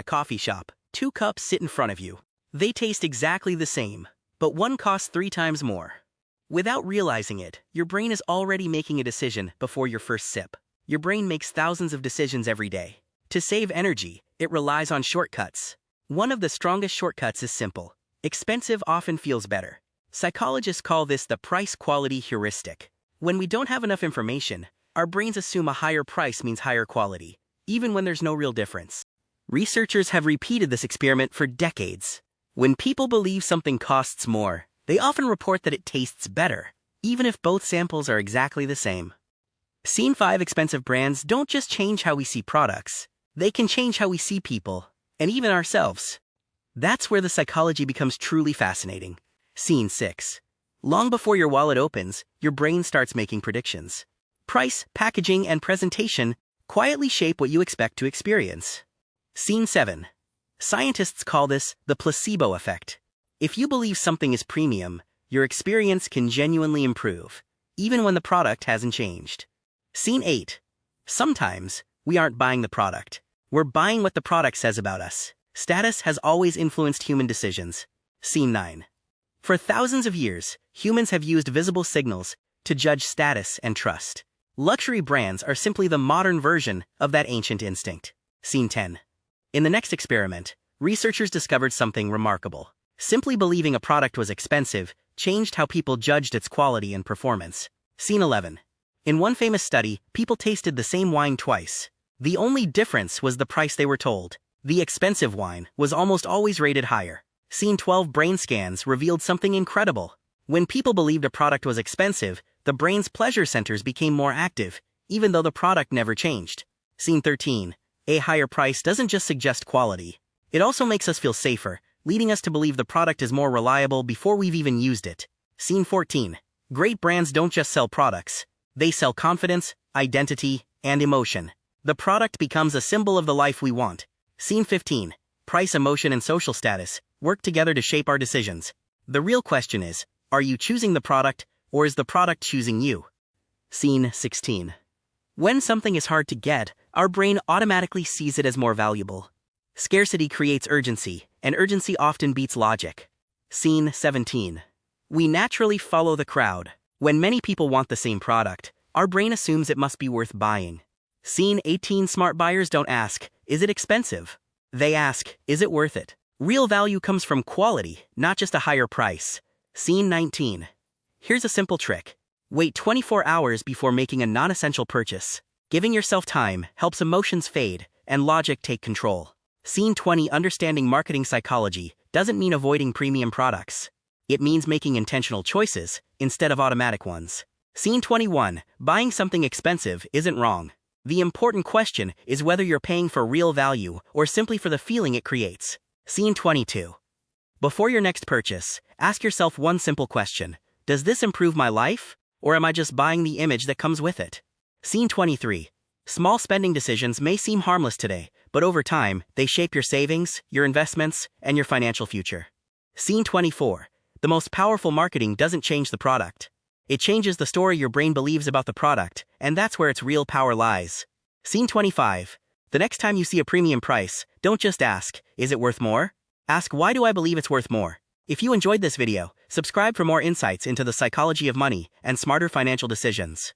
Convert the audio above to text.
A coffee shop. 2 cups sit in front of you. They taste exactly the same, but one costs 3 times more. Without realizing it, your brain is already making a decision before your first sip. Your brain makes thousands of decisions every day. To save energy, it relies on shortcuts. One of the strongest shortcuts is simple. Expensive often feels better. Psychologists call this the price-quality heuristic. When we don't have enough information, our brains assume a higher price means higher quality, even when there's no real difference. Researchers have repeated this experiment for decades. When people believe something costs more, they often report that it tastes better, even if both samples are exactly the same. Scene 5. Expensive brands don't just change how we see products, they can change how we see people, and even ourselves. That's where the psychology becomes truly fascinating. Scene 6. Long before your wallet opens, your brain starts making predictions. Price, packaging, and presentation quietly shape what you expect to experience. Scene 7. Scientists call this the placebo effect. If you believe something is premium, your experience can genuinely improve, even when the product hasn't changed. Scene 8. Sometimes, we aren't buying the product. We're buying what the product says about us. Status has always influenced human decisions. Scene 9. For thousands of years, humans have used visible signals to judge status and trust. Luxury brands are simply the modern version of that ancient instinct. Scene 10. In the next experiment, researchers discovered something remarkable. Simply believing a product was expensive changed how people judged its quality and performance. Scene 11. In one famous study, people tasted the same wine twice. The only difference was the price they were told. The expensive wine was almost always rated higher. Scene 12. Brain scans revealed something incredible. When people believed a product was expensive, the brain's pleasure centers became more active, even though the product never changed. Scene 13. A higher price doesn't just suggest quality. It also makes us feel safer, leading us to believe the product is more reliable before we've even used it. Scene 14. Great brands don't just sell products. They sell confidence, identity, and emotion. The product becomes a symbol of the life we want. Scene 15. Price, emotion, and social status work together to shape our decisions. The real question is, are you choosing the product, or is the product choosing you? Scene 16. When something is hard to get, our brain automatically sees it as more valuable. Scarcity creates urgency, and urgency often beats logic. Scene 17. We naturally follow the crowd. When many people want the same product, our brain assumes it must be worth buying. Scene 18. Smart buyers don't ask, is it expensive? They ask, is it worth it? Real value comes from quality, not just a higher price. Scene 19. Here's a simple trick. Wait 24 hours before making a non-essential purchase. Giving yourself time helps emotions fade and logic take control. Scene 20. Understanding marketing psychology doesn't mean avoiding premium products. It means making intentional choices instead of automatic ones. Scene 21. Buying something expensive isn't wrong. The important question is whether you're paying for real value or simply for the feeling it creates. Scene 22. Before your next purchase, ask yourself one simple question. Does this improve my life, or am I just buying the image that comes with it? Scene 23. Small spending decisions may seem harmless today, but over time, they shape your savings, your investments, and your financial future. Scene 24. The most powerful marketing doesn't change the product. It changes the story your brain believes about the product, and that's where its real power lies. Scene 25. The next time you see a premium price, don't just ask, is it worth more? Ask, why do I believe it's worth more? If you enjoyed this video, subscribe for more insights into the psychology of money and smarter financial decisions.